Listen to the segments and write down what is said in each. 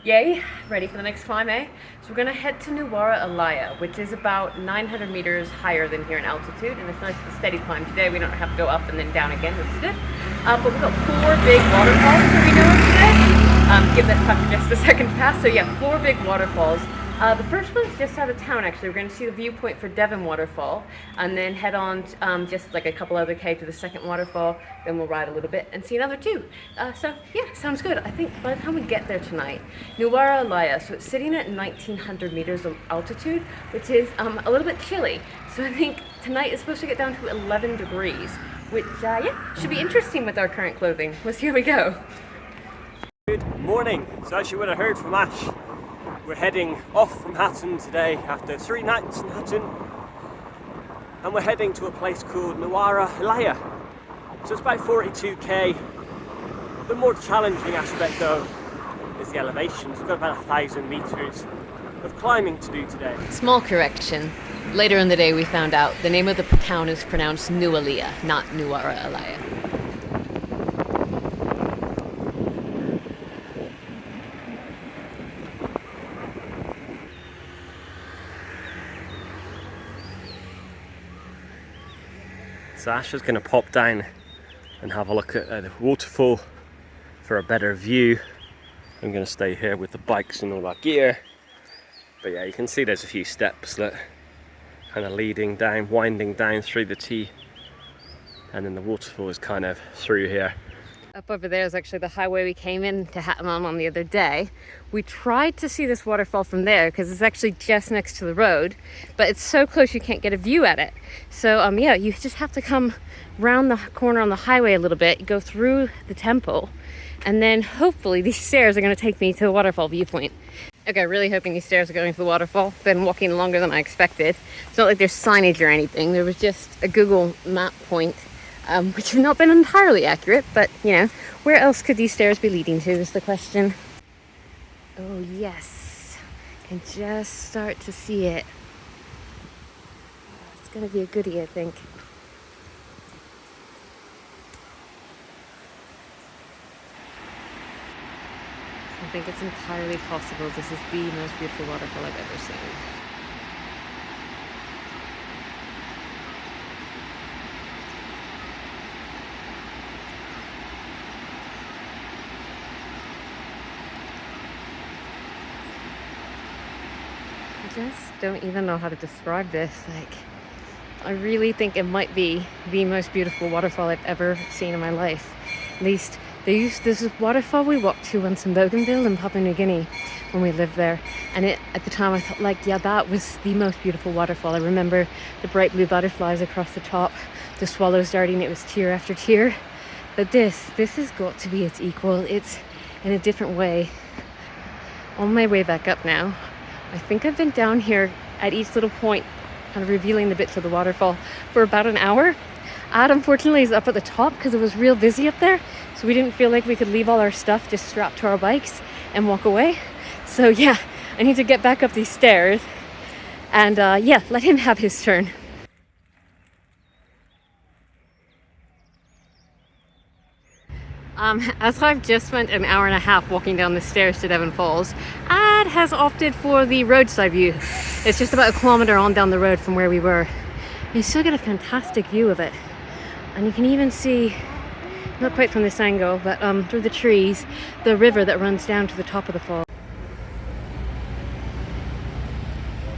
Yay, ready for the next climb, eh? So we're gonna head to Nuwara Eliya, which is about 900 meters higher than here in altitude, and it's nice and steady climb today. We don't have to go up and then down again, which is good. But we've got 4 big waterfalls that we know of today. Give that puppy just a second to pass. So yeah, 4 big waterfalls. The first one's just out of town, actually. We're going to see the viewpoint for Devon waterfall, and then head on just like a couple other K to the second waterfall. Then we'll ride a little bit and see another 2. So yeah, sounds good. I think by the time we get there tonight, Nuwara Eliya, so it's sitting at 1900 meters of altitude, which is a little bit chilly. So I think tonight is supposed to get down to 11 degrees, which yeah, should be interesting with our current clothing. Let's see how we go. Good morning. So as you would have heard from Ash, we're heading off from Hatton today after 3 nights in Hatton, and we're heading to a place called Nuwara Eliya. So it's about 42k. The more challenging aspect though is the elevations. We've got about 1,000 meters of climbing to do today. Small correction. Later in the day we found out the name of the town is pronounced Nuwara Eliya, not Nuwara Eliya. So Ash is going to pop down and have a look at the waterfall for a better view. I'm going to stay here with the bikes and all that gear. But yeah, you can see there's a few steps that kind of leading down, winding down through the T. And then the waterfall is kind of through here. Up over there is actually the highway we came in to Hatton on the other day. We tried to see this waterfall from there because it's actually just next to the road, but it's so close you can't get a view at it. So yeah, you just have to come round the corner on the highway a little bit, go through the temple, and then hopefully these stairs are going to take me to the waterfall viewpoint. Okay, really hoping these stairs are going to the waterfall. Been walking longer than I expected. It's not like there's signage or anything. There was just a Google map point, which have not been entirely accurate, but you know, where else could these stairs be leading to is the question. Oh yes, I can just start to see it. It's gonna be a goodie, I think. I think it's entirely possible this is the most beautiful waterfall I've ever seen. I just don't even know how to describe this. Like, I really think it might be the most beautiful waterfall I've ever seen in my life. At least this is waterfall we walked to once in Bougainville in Papua New Guinea when we lived there, and at the time I thought, like, yeah, that was the most beautiful waterfall. I remember the bright blue butterflies across the top, the swallows darting, it was tier after tier. But this has got to be its equal. It's in a different way. On my way back up now, I think I've been down here at each little point, kind of revealing the bits of the waterfall for about an hour. Ad, unfortunately, is up at the top because it was real busy up there, so we didn't feel like we could leave all our stuff just strapped to our bikes and walk away. So yeah, I need to get back up these stairs and yeah, let him have his turn. As I've just spent an hour and a half walking down the stairs to Devon Falls, Ad has opted for the roadside view. It's just about a kilometre on down the road from where we were. You still get a fantastic view of it. And you can even see, not quite from this angle, but through the trees, the river that runs down to the top of the fall.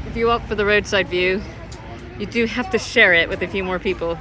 If you opt for the roadside view, you do have to share it with a few more people.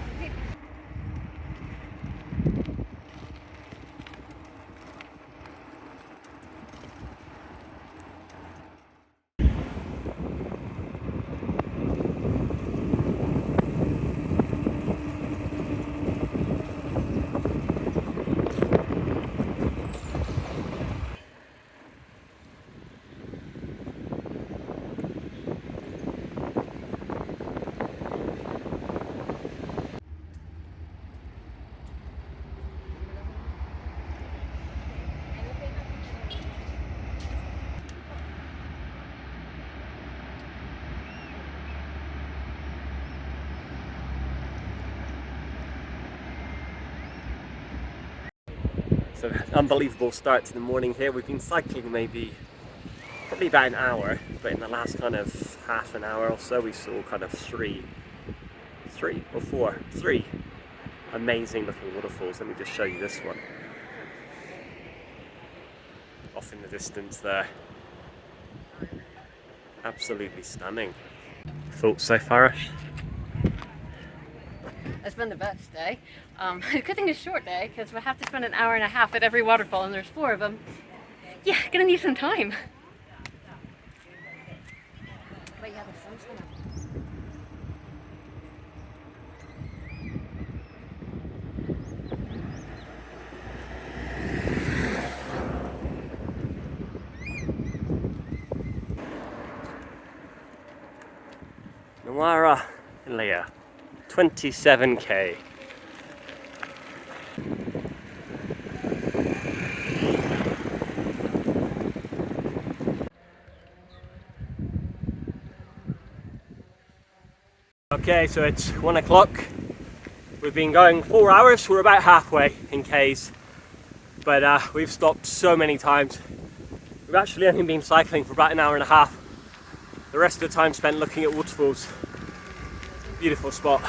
So unbelievable start to the morning here. We've been cycling maybe probably about an hour, but in the last kind of half an hour or so we saw kind of three amazing looking waterfalls. Let me just show you this one. Off in the distance there. Absolutely stunning. Thoughts so far, Ash? It's been the best day. Good thing it's a short day because we have to spend an hour and a half at every waterfall and there's 4 of them. Yeah, gonna need some time. But yeah, the sun's gonna... Nuwara Eliya, 27k. Okay, so it's 1 o'clock. We've been going 4 hours. We're about halfway in K's, but we've stopped so many times. We've actually only been cycling for about an hour and a half. The rest of the time spent looking at waterfalls. Beautiful spot.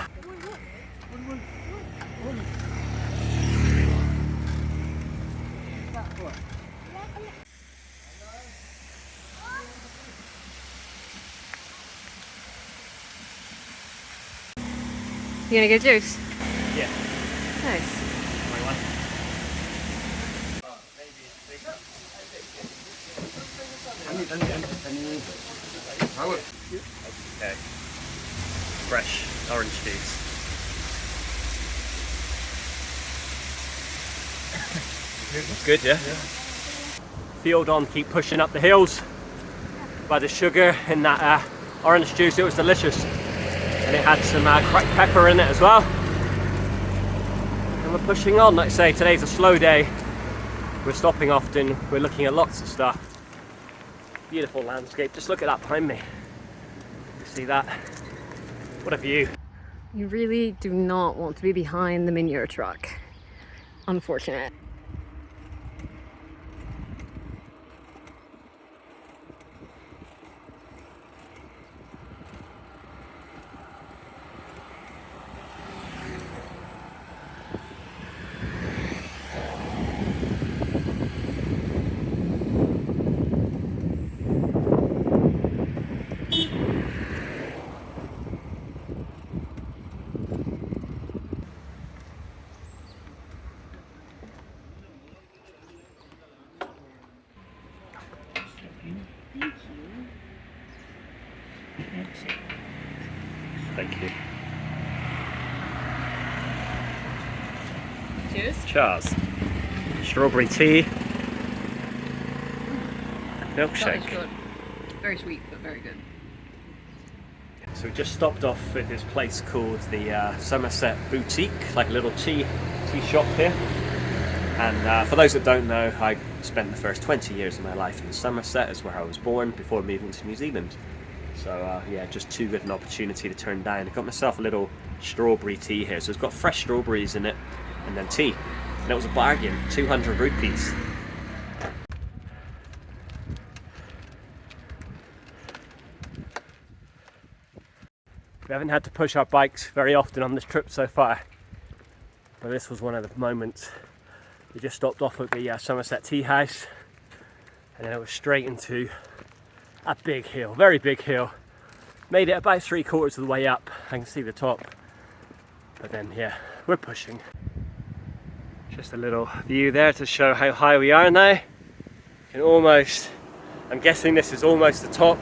You gonna get juice? Yeah. Nice. Okay. Fresh orange juice. Good, yeah? Field on, keep pushing up the hills. By the sugar in that orange juice, it was delicious. And it had some cracked pepper in it as well. And we're pushing on. Like I say, today's a slow day. We're stopping often. We're looking at lots of stuff. Beautiful landscape. Just look at that behind me. You see that? What a view. You really do not want to be behind the manure truck. Unfortunate. Thank you. Cheers. Cheers. Strawberry tea. That is Milkshake. good. Very sweet, but very good. So we just stopped off at this place called the Somerset Boutique, like a little tea shop here. And for those that don't know, I spent the first 20 years of my life in Somerset, is where I was born, before moving to New Zealand. So yeah, just too good an opportunity to turn down. I got myself a little strawberry tea here. So it's got fresh strawberries in it, and then tea. And it was a bargain, 200 rupees. We haven't had to push our bikes very often on this trip so far, but this was one of the moments. We just stopped off at the Somerset Tea House, and then it was straight into a big hill, very big hill. Made it about 3/4 of the way up. I can see the top, but then yeah, we're pushing. Just a little view there to show how high we are now. You can almost, I'm guessing this is almost the top.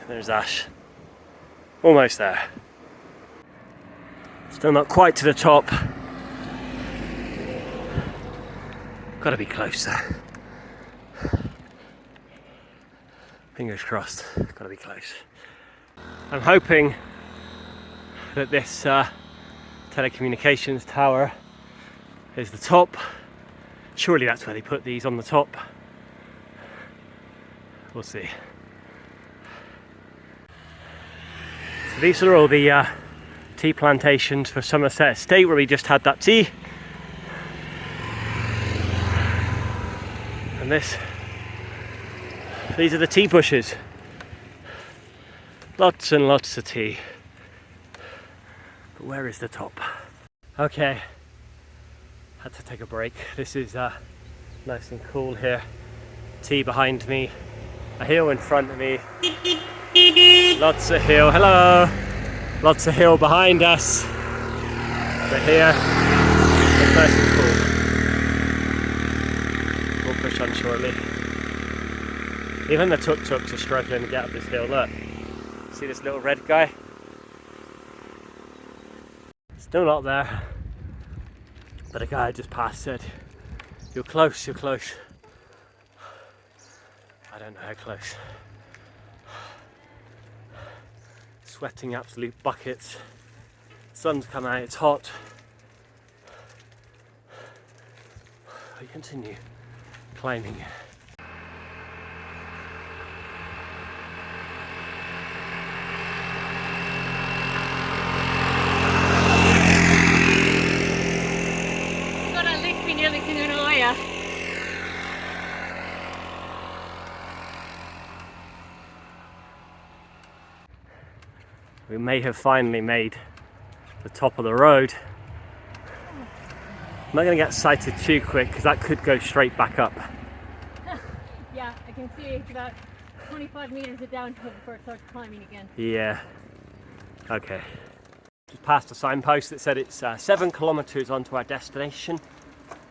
There's Ash, almost there. Still not quite to the top. Gotta be closer. Fingers crossed, gotta be close. I'm hoping that this telecommunications tower is the top. Surely that's where they put these, on the top. We'll see. So these are all the tea plantations for Somerset Estate, where we just had that tea. And these are the tea bushes. Lots and lots of tea. But where is the top? Okay, had to take a break. This is nice and cool here. Tea behind me, a hill in front of me. Lots of hill, hello! Lots of hill behind us. But here, it's nice and cool. We'll push on shortly. Even the tuk-tuks are struggling to get up this hill, look. See this little red guy? Still not there. But a guy I just passed said, "You're close, you're close." I don't know how close. Sweating absolute buckets. Sun's come out, it's hot. We continue climbing. We may have finally made the top of the road. I'm not going to get sighted too quick because that could go straight back up. Yeah, I can see it's about 25 meters of downhill before it starts climbing again. Yeah. Okay. Just passed a signpost that said it's 7 kilometers onto our destination,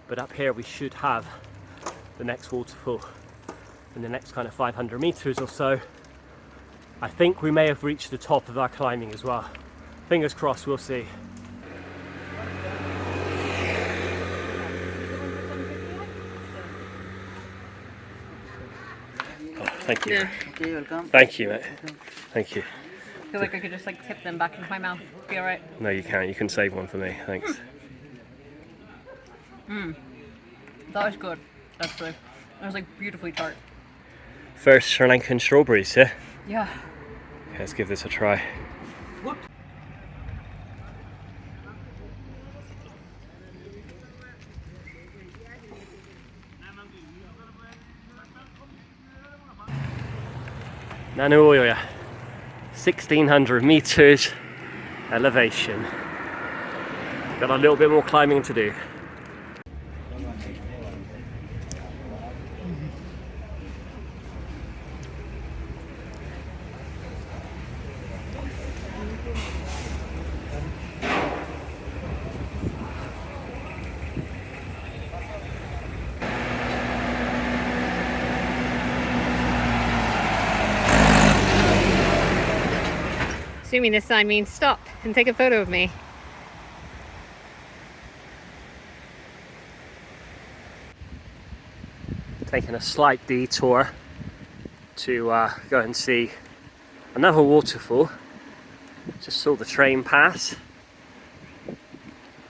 but up here we should have the next waterfall in the next kind of 500 meters or so. I think we may have reached the top of our climbing as well. Fingers crossed, we'll see. Oh, thank you. Yeah. Okay, welcome. Thank you, mate. Thank you. I feel like I could just like tip them back into my mouth. Be alright. No, you can't. You can save one for me. Thanks. That was good, actually. It was like beautifully tart. First Sri Lankan strawberries, yeah? Yeah. Okay, let's give this a try. Nanu, 1600 meters elevation. Got a little bit more climbing to do. Assuming this sign means stop and take a photo of me. Taking a slight detour to go and see another waterfall. Just saw the train pass.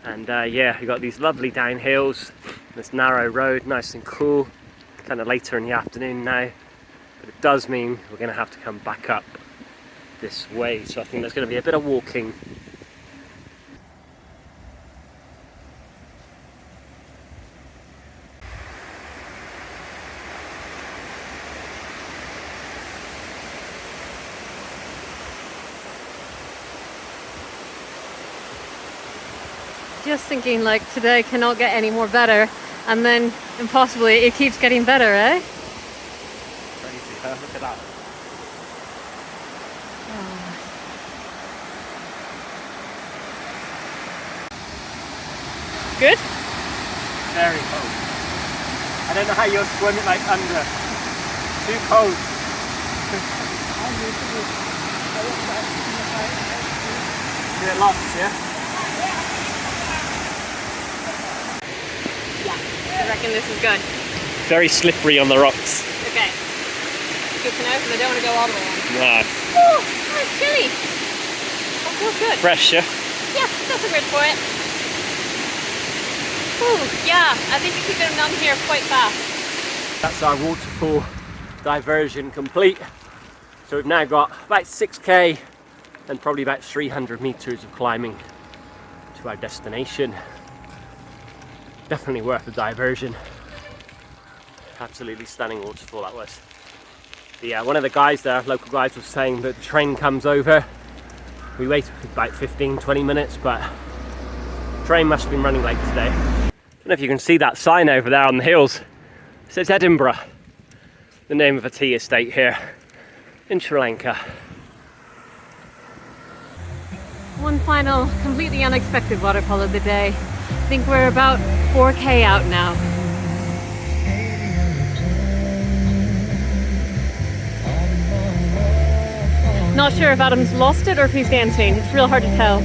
And yeah, we got these lovely downhills, this narrow road, nice and cool. Kind of later in the afternoon now, but it does mean we're going to have to come back up this way, so I think there's going to be a bit of walking. Just thinking like today cannot get any more better, and then impossibly it keeps getting better, eh? Crazy, huh? Look at that. Good? Very cold. I don't know how you're swimming like under. Too cold. Get lost, yeah? Yeah, I reckon this is good. Very slippery on the rocks. Okay. Good to know because I don't want to go all the way on. No. Oh, it's chilly. That feels good. Fresh, yeah? Yeah, that's a word for it. Ooh, yeah, I think you keep getting down here quite fast. That's our waterfall diversion complete. So we've now got about 6k and probably about 300 meters of climbing to our destination. Definitely worth the diversion. Absolutely stunning waterfall that was. Yeah, one of the guys there, local guys, was saying that the train comes over. We waited for about 15-20 minutes, but the train must have been running late today. I don't know if you can see that sign over there on the hills. It says Edinburgh, the name of a tea estate here in Sri Lanka. One final, completely unexpected waterfall of the day. I think we're about 4K out now. Not sure if Adam's lost it or if he's dancing. It's real hard to tell.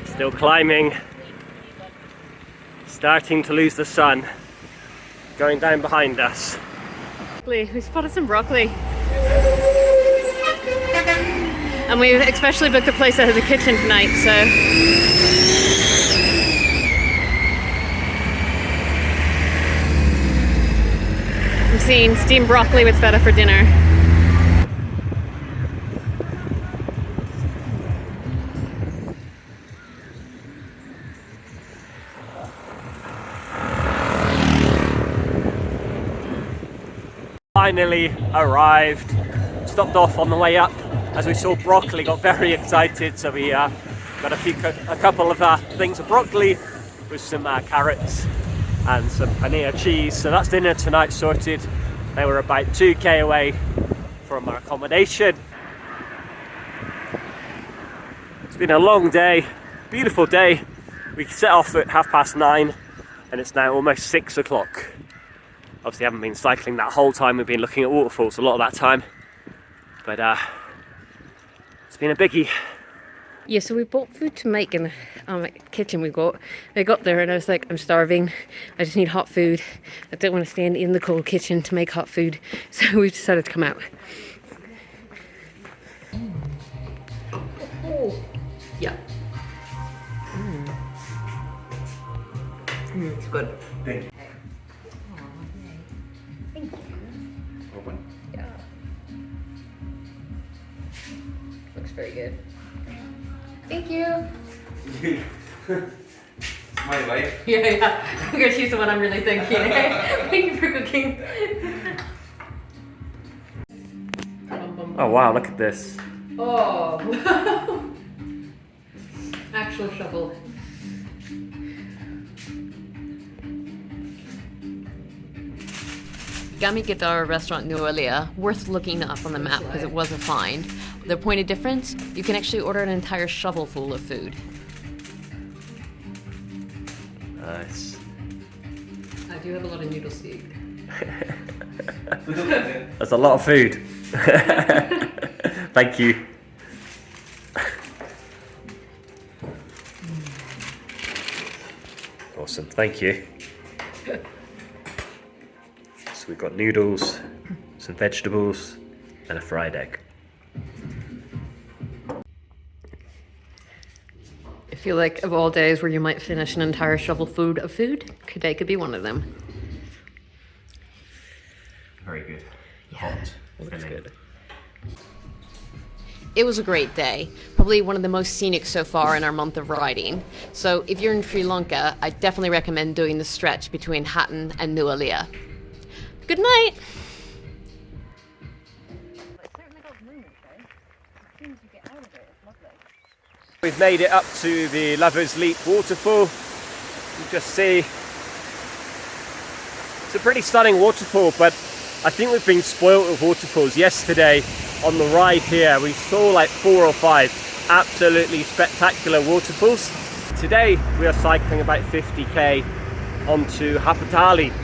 Still climbing. Starting to lose the sun. Going down behind us. We spotted some broccoli. And we especially booked a place that has a kitchen tonight, so. I'm seeing steamed broccoli with feta for dinner. Finally arrived, stopped off on the way up as we saw broccoli, got very excited, so we got a couple of things of broccoli with some carrots and some paneer cheese. So that's dinner tonight sorted. They were about 2K away from our accommodation. It's been a long day, beautiful day. We set off at 9:30 and it's now almost 6 o'clock. Obviously I haven't been cycling that whole time, we've been looking at waterfalls a lot of that time. But it's been a biggie. Yeah, so we bought food to make in the kitchen I got there and I was like, I'm starving. I just need hot food. I don't want to stand in the cold kitchen to make hot food. So we've decided to come out. Oh. Yeah. It's good. Thank you. Thank you. Open. Yeah. Looks very good. Thank you. My wife. Yeah. Because she's the one I'm really thanking. Thank you for cooking. Oh wow, look at this. Oh. Actual shovel. Gummy Guitar Restaurant Nuwara Eliya, worth looking up on the map because it was a find. The point of difference, you can actually order an entire shovel full of food. Nice. I do have a lot of noodle soup. That's a lot of food. Thank you. Awesome, thank you. So we've got noodles, some vegetables, and a fried egg. I feel like of all days where you might finish an entire shovel of food, today could be one of them. Very good. Yeah, Hot. looks Filling. good. It was a great day, probably one of the most scenic so far in our month of riding. So if you're in Sri Lanka, I definitely recommend doing the stretch between Hatton and Nuwara Eliya. Good night! We've made it up to the Lover's Leap waterfall. You just see it's a pretty stunning waterfall, but I think we've been spoilt with waterfalls. Yesterday on the ride here we saw like 4 or 5 absolutely spectacular waterfalls. Today we are cycling about 50k onto Hatton,